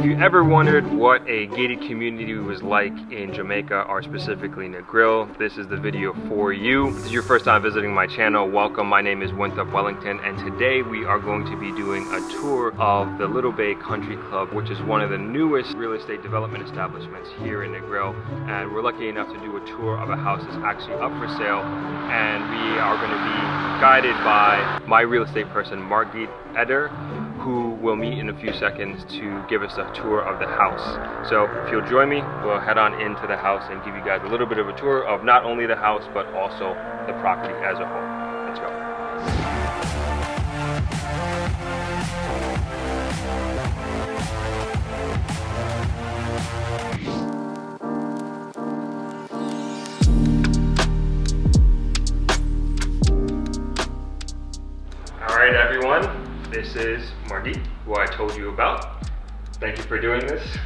If you ever wondered what a gated community was like in Jamaica, or specifically Negril, this is the video for you. If this is your first time visiting my channel, welcome. My name is Throp Wellington, and today we are going to be doing a tour of the Little Bay Country Club, which is one of the newest real estate development establishments here in Negril. And we're lucky enough to do a tour of a house that's actually up for sale, and we are going to be guided by my real estate person, Margit Eder, who we'll meet in a few seconds to give us a tour of the house. So if you'll join me, we'll head on into the house and give you guys a little bit of a tour of not only the house, but also the property as a whole. Let's go. All right, everyone. This is Margit, who I told you about. Thank you for doing this.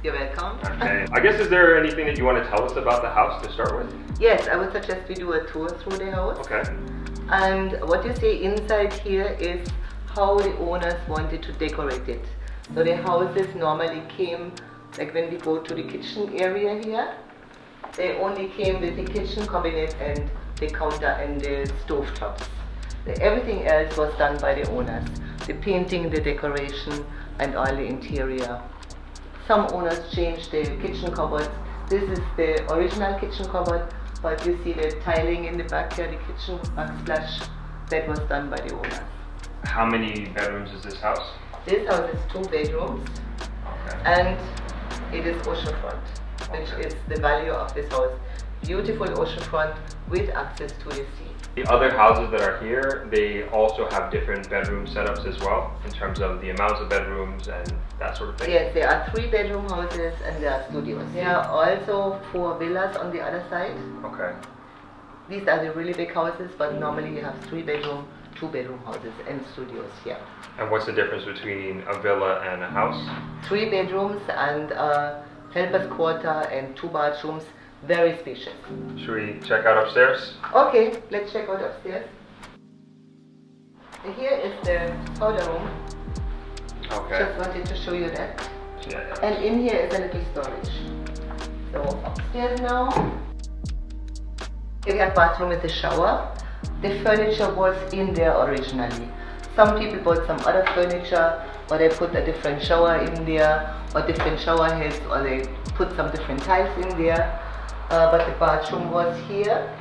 You're welcome. Okay. I guess, is there anything that you want to tell us about the house to start with? Yes, I would suggest we do a tour through the house. Okay. And what you see inside here is how the owners wanted to decorate it. So the houses normally came, like when we go to the kitchen area here, they only came with the kitchen cabinet and the counter and the stove tops. Everything else was done by the owners. The painting, the decoration, and all the interior. Some owners changed the kitchen cupboards. This is the original kitchen cupboard, but you see the tiling in the back here, the kitchen backsplash, that was done by the owners. How many bedrooms is this house? This house is 2 bedrooms, okay, and it is oceanfront, which is the value of this house. Beautiful oceanfront with access to the sea. The other houses that are here, they also have different bedroom setups as well, in terms of the amounts of bedrooms and that sort of thing? Yes, there are 3 bedroom houses and there are studios. There are also 4 villas on the other side. Okay. These are the really big houses, but normally you have 3 bedroom, 2 bedroom houses and studios here. And what's the difference between a villa and a house? 3 bedrooms and a helper's quarter and 2 bathrooms. Very spacious. Should we check out upstairs? Okay, let's check out upstairs. Here is the powder room. Okay. Just wanted to show you that. Yeah. And in here is a little storage. So upstairs now. Here we have bathroom with a shower. The furniture was in there originally. Some people bought some other furniture, or they put a different shower in there, or different shower heads, or they put some different tiles in there. But the bathroom was here.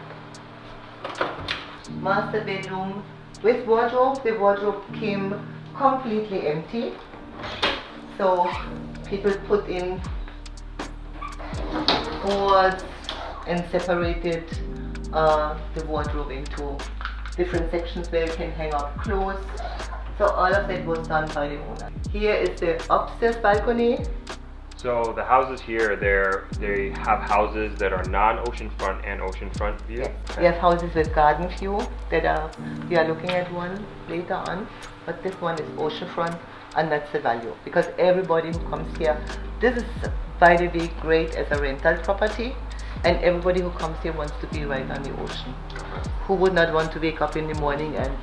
Master bedroom with wardrobe. The wardrobe came completely empty. So people put in boards and separated the wardrobe into different sections where you can hang up clothes. So all of that was done by the owner. Here is the upstairs balcony. So the houses here, they have houses that are non-oceanfront and oceanfront view? Yes. Okay. We have houses with garden view that we are looking at one later on, but this one is oceanfront, and that's the value, because everybody who comes here, this is by the way great as a rental property, and everybody who comes here wants to be right on the ocean. Okay. Who would not want to wake up in the morning and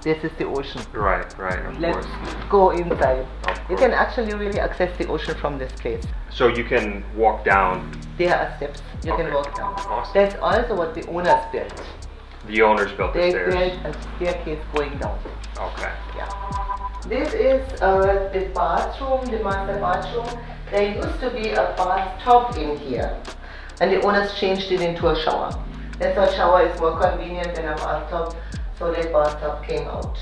this is the ocean? Right, of Let's course. go inside. Of You course. can actually really access the ocean from this place. So you can walk down. There are steps. You can Okay. walk down. Awesome. That's also what the owners built. The owners built the They stairs. built a staircase going down. Okay. Yeah. This is the bathroom, the master bathroom. There used to be a bathtub in here, and the owners changed it into a shower. They thought shower is more convenient than a bathtub, so the bathtub came out.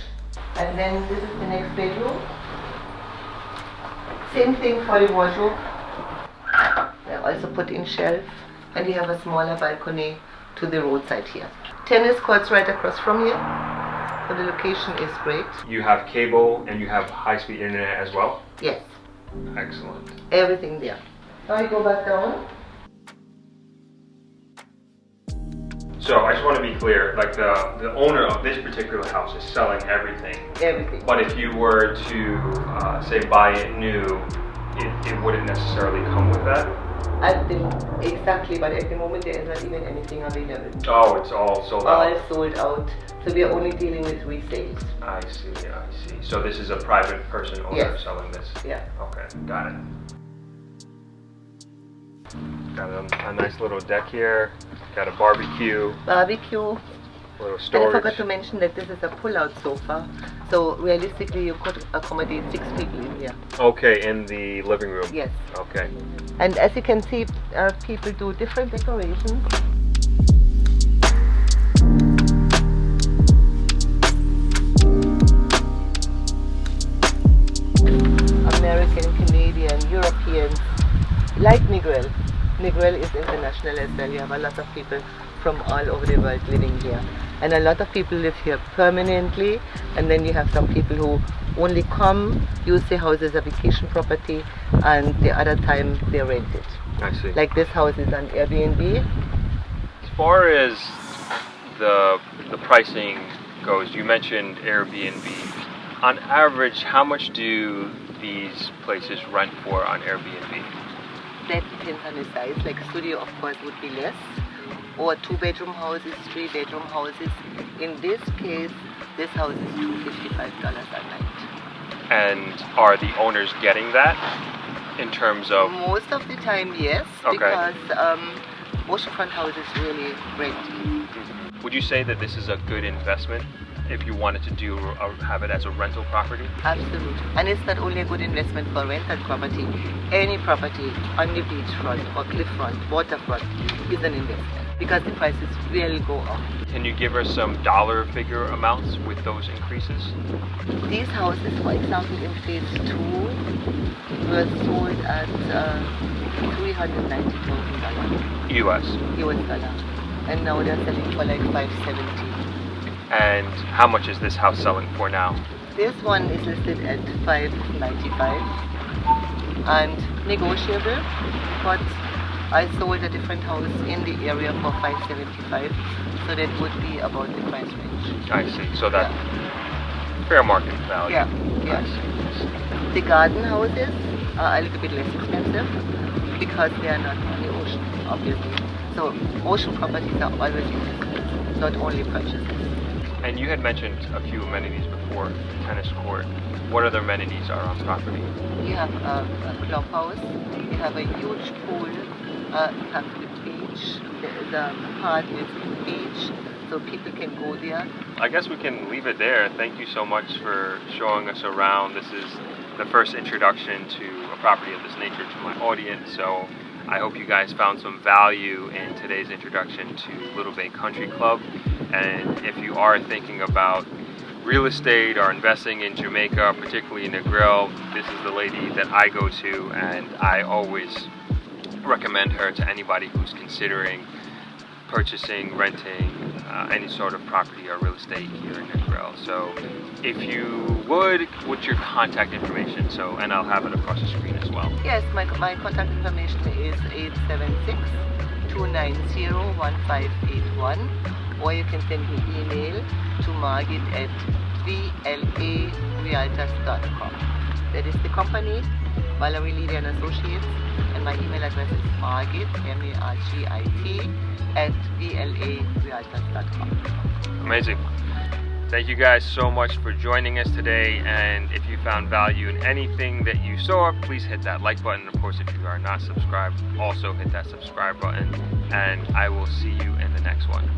And then this is the next bedroom. Same thing for the wardrobe. They also put in shelf, and you have a smaller balcony to the roadside here. Tennis courts right across from here. So the location is great. You have cable and you have high-speed internet as well? Yes, Excellent. everything there. Now we go back down. So I just want to be clear, like the owner of this particular house is selling everything. Everything. But if you were to say buy it new, it wouldn't necessarily come with that? Exactly, but at the moment there is not even anything available. Oh, it's all sold out. All sold out. So we are only dealing with resales. I see. So this is a private person owner selling this? Yeah. Okay, got it. Got a nice little deck here. Got a barbecue. A little storage. And I forgot to mention that this is a pull-out sofa. So realistically you could accommodate 6 people in here. Okay, in the living room? Yes. Okay. And as you can see, people do different decorations. American, Canadian, Europeans, like Negril. Negril is international as well. You have a lot of people from all over the world living here. And a lot of people live here permanently, and then you have some people who only come, use the house as a vacation property, and the other time they rent it. I see. Like this house is an Airbnb. As far as the pricing goes, you mentioned Airbnb. On average, how much do these places rent for on Airbnb? That depends on the size. Like studio, of course, would be less. Or 2-bedroom houses, 3-bedroom houses. In this case, this house is $255 a night. And are the owners getting that in terms of? Most of the time, yes, okay. Because oceanfront houses really rent. Mm-hmm. Would you say that this is a good investment if you wanted to have it as a rental property? Absolutely. And it's not only a good investment for rental property. Any property on the beachfront or cliffront, waterfront is an investment because the prices will go up. Can you give us some dollar figure amounts with those increases? These houses, for example, in phase 2 were sold at $390,000 US dollar, and now they're selling for like $570. And how much is this house selling for now? This one is listed at $595 and negotiable, but I sold a different house in the area for $575, so that would be about the price range. I see. So that fair market value. Yeah. I see. The garden houses are a little bit less expensive because they are not on the ocean, obviously. So ocean properties are always investments, not only purchases. And you had mentioned a few amenities before, tennis court. What other amenities are on property? You have a clubhouse, you have a huge pool, you have the beach, the park is the beach, so people can go there. I guess we can leave it there. Thank you so much for showing us around. This is the first introduction to a property of this nature to my audience, so I hope you guys found some value in today's introduction to Little Bay Country Club. And if you are thinking about real estate or investing in Jamaica, particularly in Negril, this is the lady that I go to, and I always recommend her to anybody who's considering purchasing, renting any sort of property or real estate here in Negril. So if you would, what's your contact information? And I'll have it across the screen as well. Yes, my contact information is 876-290-1581, or you can send me email to margit@vlarealtors.com. That is the company, Valerie Levy and Associates, and my email address is margit, MARGIT, @vlarealtors.com. Amazing. Thank you guys so much for joining us today, and if you found value in anything that you saw, please hit that like button. Of course, if you are not subscribed, also hit that subscribe button, and I will see you in the next one.